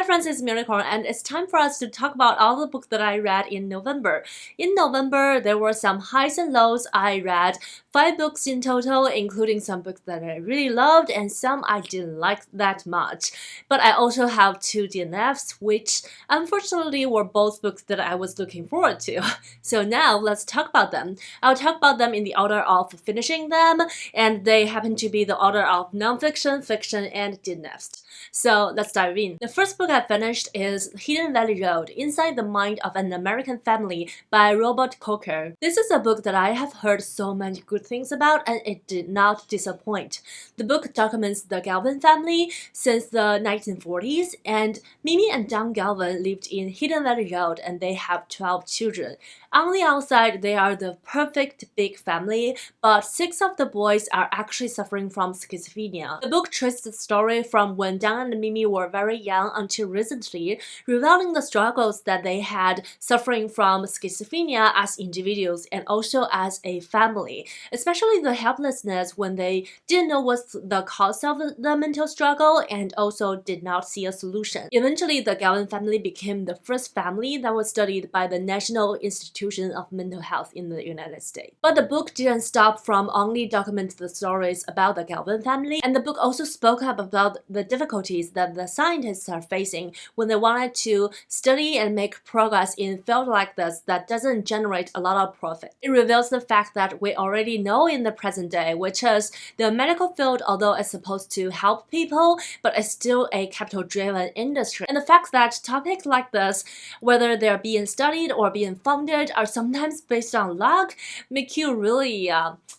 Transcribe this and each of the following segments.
friends, it's Unicorn, and it's time for us to talk about all the books that I read in November. In November, there were some highs and lows. I read 5 books in total, including some books that I really loved and some I didn't like that much. But I also have 2 DNFs, which unfortunately were both books that I was looking forward to. So now let's talk about them. I'll talk about them in the order of finishing them, and they happen to be the order of nonfiction, fiction, and DNFs. So let's dive in. The first book I finished is Hidden Valley Road, Inside the Mind of an American Family by Robert Kolker. This is a book that I have heard so many good things about, and it did not disappoint. The book documents the Galvin family since the 1940s, and Mimi and John Galvin lived in Hidden Valley Road, and they have 12 children. On the outside, they are the perfect big family, but 6 of the boys are actually suffering from schizophrenia. The book traces the story from when John and Mimi were very young until recently, revealing the struggles that they had suffering from schizophrenia as individuals and also as a family, especially the helplessness when they didn't know what's the cause of the mental struggle and also did not see a solution. Eventually, the Galvin family became the first family that was studied by the National Institute of Mental Health in the United States. But the book didn't stop from only documenting the stories about the Galvin family, and the book also spoke up about the difficulties that the scientists are facing when they wanted to study and make progress in a field like this that doesn't generate a lot of profit. It reveals the fact that we already know in the present day, which is the medical field, although it's supposed to help people, but it's still a capital-driven industry. And the fact that topics like this, whether they're being studied or being funded, are sometimes based on luck, make you really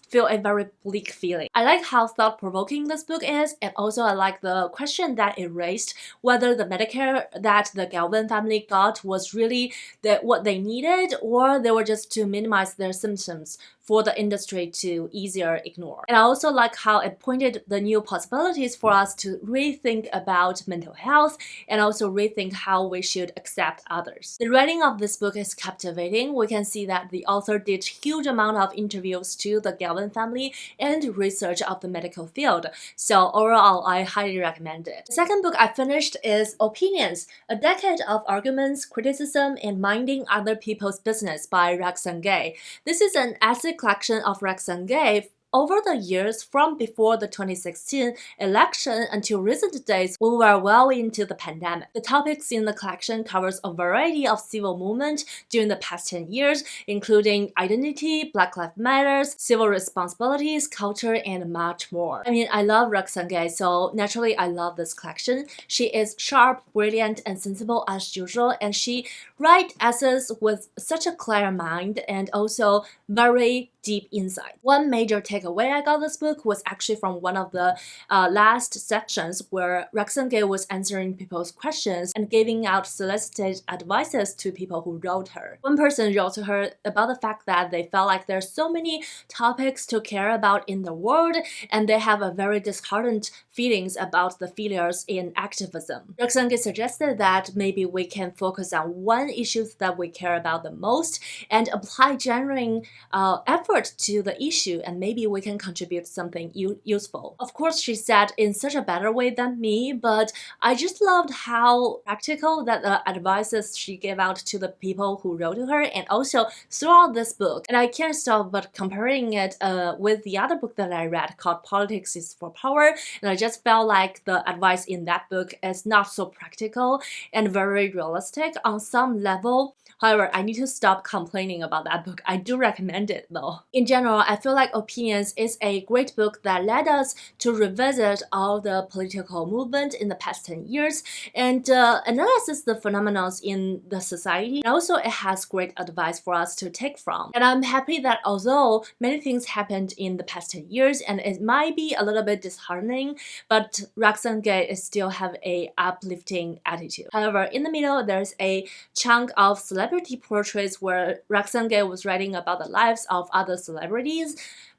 feel a very bleak feeling. I like how thought-provoking this book is, and also I like the question that it raised, whether the Medicare that the Galvin family got was really what they needed, or they were just to minimize their symptoms for the industry to easier ignore. And I also like how it pointed the new possibilities for us to rethink about mental health and also rethink how we should accept others. The writing of this book is captivating. We can see that the author did huge amount of interviews to the Galvin family and research of the medical field. So overall, I highly recommend it. The second book I finished is Opinions, A Decade of Arguments, Criticism, and Minding Other People's Business by Roxane Gay. This is an essay collection of Roxane Gay over the years from before the 2016 election until recent days when we were well into the pandemic. The topics in the collection covers a variety of civil movements during the past 10 years, including identity, Black Lives Matter, civil responsibilities, culture, and much more. I mean, I love Roxane Gay, so naturally I love this collection. She is sharp, brilliant, and sensible as usual, and she writes essays with such a clear mind and also very deep insight. One major takeaway I got this book was actually from one of the last sections where Roxane Gay was answering people's questions and giving out solicited advices to people who wrote her. One person wrote to her about the fact that they felt like there's so many topics to care about in the world, and they have a very disheartened feelings about the failures in activism. Roxane Gay suggested that maybe we can focus on one issue that we care about the most and apply genuine effort to the issue, and maybe we can contribute something useful. Of course, she said in such a better way than me, but I just loved how practical that the advices she gave out to the people who wrote to her, and also throughout this book. And I can't stop but comparing it with the other book that I read called Politics is for Power, and I just felt like the advice in that book is not so practical and very realistic on some level. However, I need to stop complaining about that book. I do recommend it though. In general, I feel like Opinions is a great book that led us to revisit all the political movement in the past 10 years and analyze the phenomena in the society. And also, it has great advice for us to take from. And I'm happy that although many things happened in the past 10 years and it might be a little bit disheartening, but Roxane Gay still have a uplifting attitude. However, in the middle, there's a chunk of celebrity portraits where Roxane Gay was writing about the lives of other celebrities,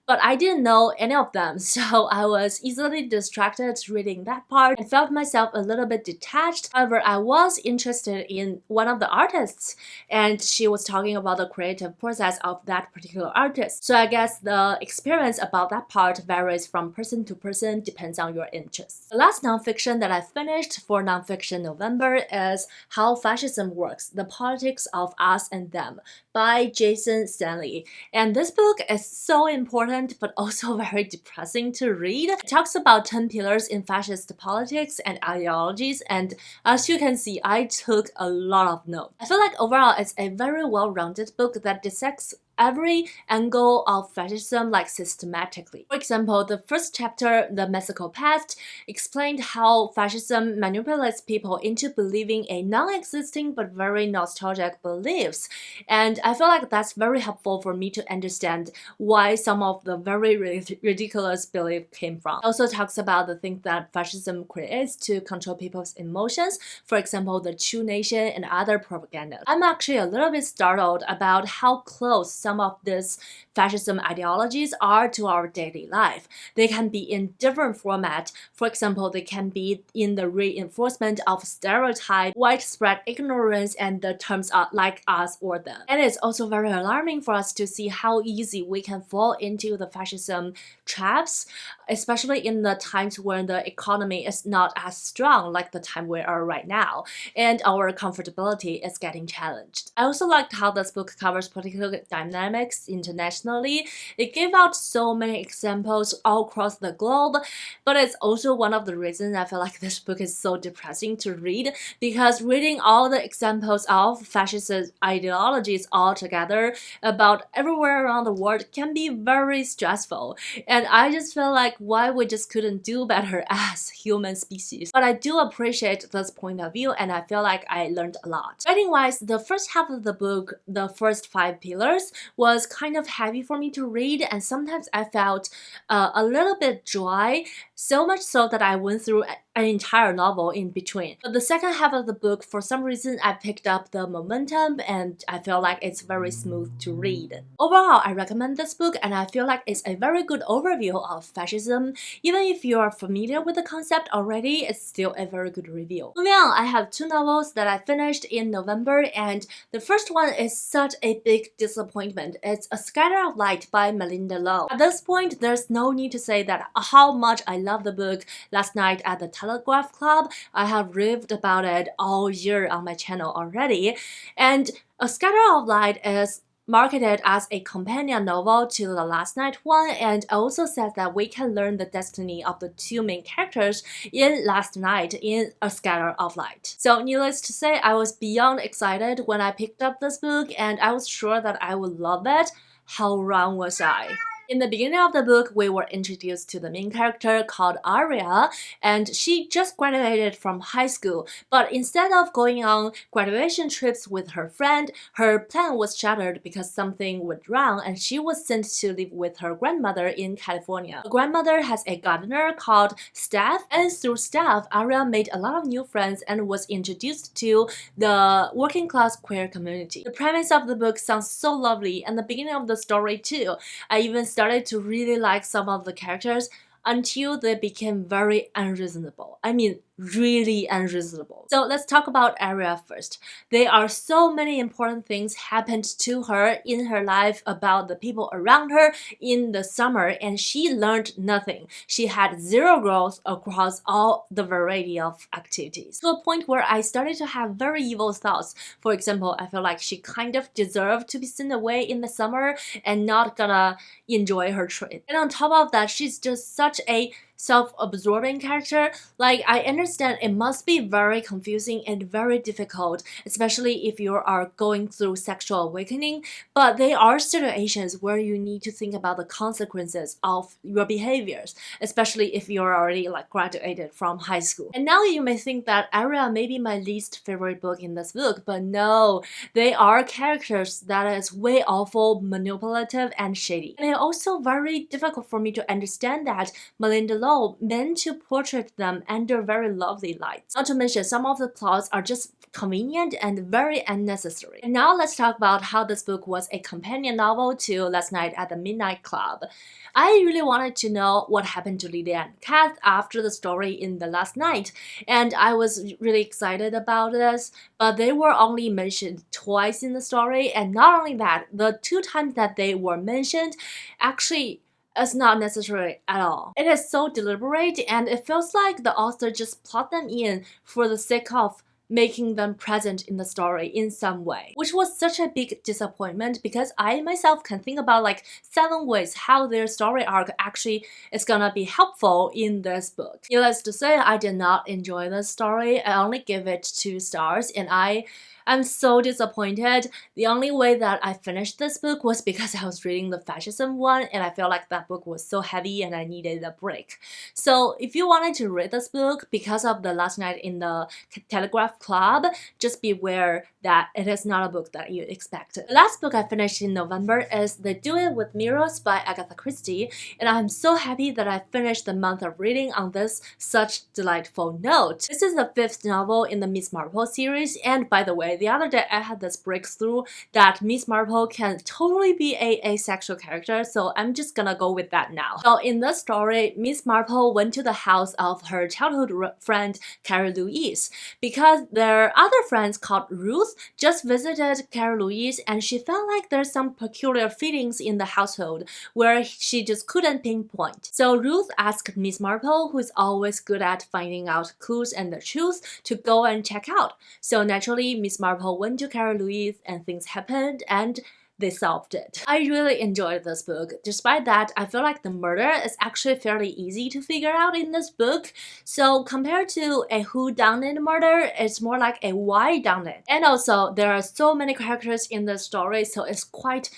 but I didn't know any of them, so I was easily distracted reading that part and felt myself a little bit detached. However, I was interested in one of the artists, and she was talking about the creative process of that particular artist. So I guess the experience about that part varies from person to person, depends on your interests. The last nonfiction that I finished for Nonfiction November is How Fascism Works: The Politics of Us and Them by Jason Stanley. And this book is so important but also very depressing to read. It talks about 10 pillars in fascist politics and ideologies, and as you can see, I took a lot of notes. I feel like overall it's a very well-rounded book that dissects every angle of fascism systematically. For example, the first chapter, The Mexico Past, explained how fascism manipulates people into believing a non-existing but very nostalgic beliefs. And I feel like that's very helpful for me to understand why some of the very ridiculous beliefs came from. It also talks about the things that fascism creates to control people's emotions, for example, the true nation and other propaganda. I'm actually a little bit startled about how close some of these fascism ideologies are to our daily life. They can be in different formats. For example, they can be in the reinforcement of stereotype, widespread ignorance, and the terms are like us or them. And it's also very alarming for us to see how easy we can fall into the fascism traps, especially in the times when the economy is not as strong like the time we are right now, and our comfortability is getting challenged. I also liked how this book covers political dynamics internationally. It gave out so many examples all across the globe, but it's also one of the reasons I feel like this book is so depressing to read, because reading all the examples of fascist ideologies all together about everywhere around the world can be very stressful, and I just feel like why we just couldn't do better as human species. But I do appreciate this point of view, and I feel like I learned a lot. Writing-wise, the first half of the book, the first 5 pillars, was kind of heavy for me to read, and sometimes I felt a little bit dry, so much so that I went through an entire novel in between. But the second half of the book, for some reason, I picked up the momentum, and I feel like it's very smooth to read. Overall, I recommend this book, and I feel like it's a very good overview of fascism. Even if you are familiar with the concept already, it's still a very good review. Moving on, I have 2 novels that I finished in November, and the first one is such a big disappointment. It's A Scatter of Light by Malinda Lo. At this point, there's no need to say that how much I love the book. Last night at the Telegraph Club, I have raved about it all year on my channel already, and A Scatter of Light is marketed as a companion novel to the Last Night one, and also says that we can learn the destiny of the 2 main characters in Last Night in A Scatter of Light. So needless to say, I was beyond excited when I picked up this book, and I was sure that I would love it. How wrong was I? In the beginning of the book, we were introduced to the main character called Aria, and she just graduated from high school, but instead of going on graduation trips with her friend, her plan was shattered because something went wrong, and she was sent to live with her grandmother in California. Her grandmother has a gardener called Steph, and through Steph, Aria made a lot of new friends and was introduced to the working class queer community. The premise of the book sounds so lovely, and the beginning of the story too. I even started to really like some of the characters until they became very unreasonable. I mean, really unreasonable. So let's talk about Aria first. There are so many important things happened to her in her life about the people around her in the summer, and she learned nothing. She had 0 growth across all the variety of activities, to a point where I started to have very evil thoughts. For example, I feel like she kind of deserved to be sent away in the summer and not gonna enjoy her trip. And on top of that, she's just such a self-absorbing character. Like, I understand it must be very confusing and very difficult, especially if you are going through sexual awakening, but there are situations where you need to think about the consequences of your behaviors, especially if you're already graduated from high school. And now you may think that Aria may be my least favorite book in this book, but no, they are characters that is way awful, manipulative, and shady. And it's also very difficult for me to understand that Malinda Lo Lo meant to portray them under very lovely lights. Not to mention some of the plots are just convenient and very unnecessary. And now let's talk about how this book was a companion novel to Last Night at the Midnight Club. I really wanted to know what happened to Lydia and Kath after the story in The Last Night, and I was really excited about this, but they were only mentioned twice in the story, and not only that, the 2 times that they were mentioned actually is not necessary at all. It is so deliberate, and it feels like the author just plot them in for the sake of making them present in the story in some way, which was such a big disappointment because I myself can think about like 7 ways how their story arc actually is gonna be helpful in this book. Needless to say, I did not enjoy this story. I only give it 2 stars, and I'm so disappointed. The only way that I finished this book was because I was reading the fascism one, and I felt like that book was so heavy and I needed a break. So if you wanted to read this book because of The Last Night in the Telegraph Club, just beware that it is not a book that you expected. The last book I finished in November is They Do It With Mirrors by Agatha Christie, and I'm so happy that I finished the month of reading on this such delightful note. This is the 5th novel in the Miss Marple series, and by the way, the other day I had this breakthrough that Miss Marple can totally be a asexual character, so I'm just gonna go with that now. So in this story, Miss Marple went to the house of her childhood friend Carrie Louise because their other friends called Ruth just visited Carrie Louise, and she felt like there's some peculiar feelings in the household where she just couldn't pinpoint. So Ruth asked Miss Marple, who is always good at finding out clues and the truth, to go and check out. So naturally, Miss Marple went to Carrie Louise and things happened and they solved it. I really enjoyed this book. Despite that, I feel like the murder is actually fairly easy to figure out in this book. So compared to a whodunit murder, it's more like a why-done-it. And also, there are so many characters in the story, so it's quite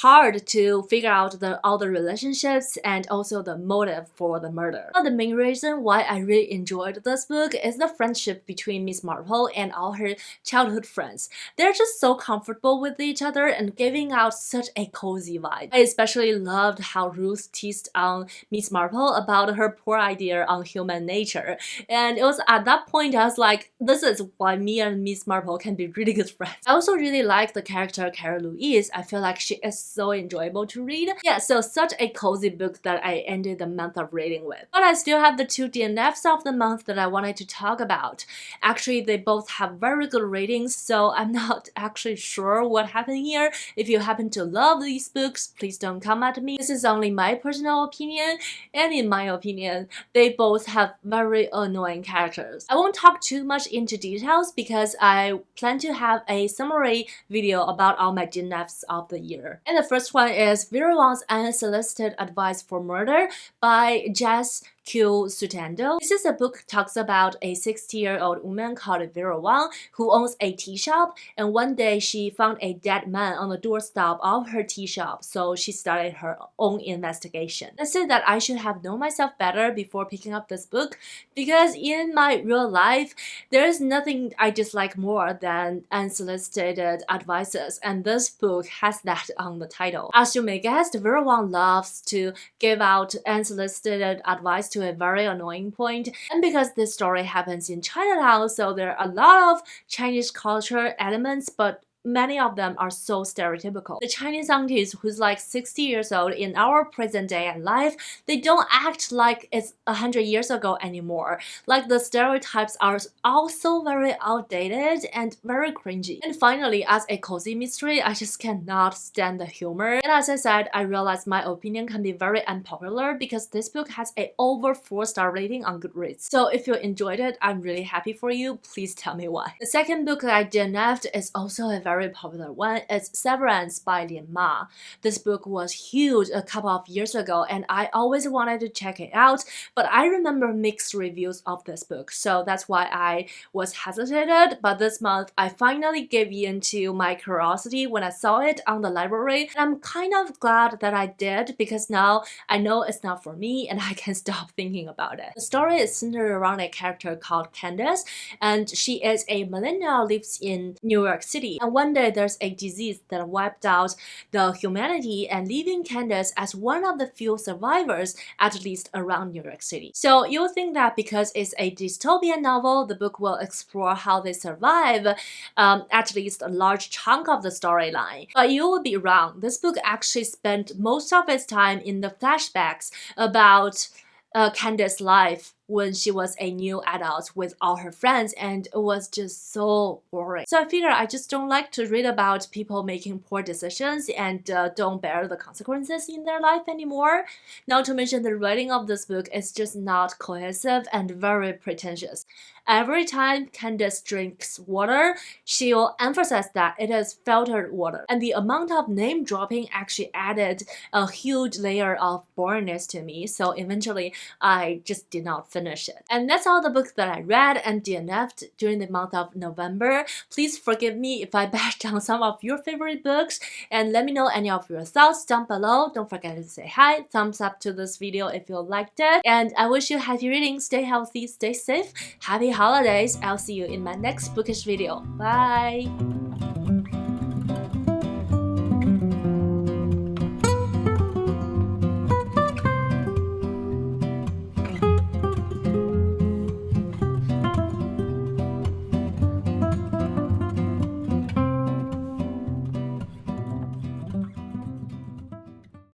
hard to figure out all the relationships and also the motive for the murder. But the main reason why I really enjoyed this book is the friendship between Miss Marple and all her childhood friends. They're just so comfortable with each other and giving out such a cozy vibe. I especially loved how Ruth teased on Miss Marple about her poor idea on human nature. And it was at that point I was like, this is why me and Miss Marple can be really good friends. I also really like the character Carrie Louise. I feel like she is so enjoyable to read. Yeah, so such a cozy book that I ended the month of reading with. But I still have the 2 DNFs of the month that I wanted to talk about. Actually, they both have very good ratings, so I'm not actually sure what happened here. If you happen to love these books, please don't come at me. This is only my personal opinion, and in my opinion, they both have very annoying characters. I won't talk too much into details because I plan to have a summary video about all my DNFs of the year. And the first one is VERA's Unsolicited Advice for Murder by Jess Q. Sutanto. This is a book that talks about a 60-year-old woman called Vera Wang who owns a tea shop, and one day she found a dead man on the doorstep of her tea shop, so she started her own investigation. Let's say that I should have known myself better before picking up this book, because in my real life, there is nothing I dislike more than unsolicited advices, and this book has that on the title. As you may guess, Vera Wang loves to give out unsolicited advice to a very annoying point, and because this story happens in Chinatown, so there are a lot of Chinese culture elements, but many of them are so stereotypical. The Chinese aunties who's like 60 years old in our present day and life, they don't act like it's 100 years ago anymore. Like the stereotypes are also very outdated and very cringy. And finally, as a cozy mystery, I just cannot stand the humor. And as I said, I realized my opinion can be very unpopular because this book has a over 4-star rating on Goodreads. So if you enjoyed it, I'm really happy for you. Please tell me why. The second book that I DNF'd is also a very popular one. It's Severance by Ling Ma. This book was huge a couple of years ago and I always wanted to check it out, but I remember mixed reviews of this book, so that's why I was hesitated. But this month I finally gave in to my curiosity when I saw it on the library, and I'm kind of glad that I did because now I know it's not for me and I can stop thinking about it. The story is centered around a character called Candace, and she is a millennial, lives in New York City, and one one day there's a disease that wiped out the humanity and leaving Candace as one of the few survivors, at least around New York City. So you'll think that because it's a dystopian novel, the book will explore how they survive, at least a large chunk of the storyline. But you would be wrong. This book actually spent most of its time in the flashbacks about Candace's life when she was a new adult with all her friends, and it was just so boring. So I figure I just don't like to read about people making poor decisions and don't bear the consequences in their life anymore. Not to mention the writing of this book is just not cohesive and very pretentious. Every time Candace drinks water, she'll emphasize that it is filtered water, and the amount of name dropping actually added a huge layer of boringness to me, so eventually I just did not finish it. And that's all the books that I read and DNF'd during the month of November. Please forgive me if I bashed on some of your favorite books, and let me know any of your thoughts down below. Don't forget to say hi, thumbs up to this video if you liked it, and I wish you happy reading, stay healthy, stay safe, happy holidays. I'll see you in my next bookish video. Bye!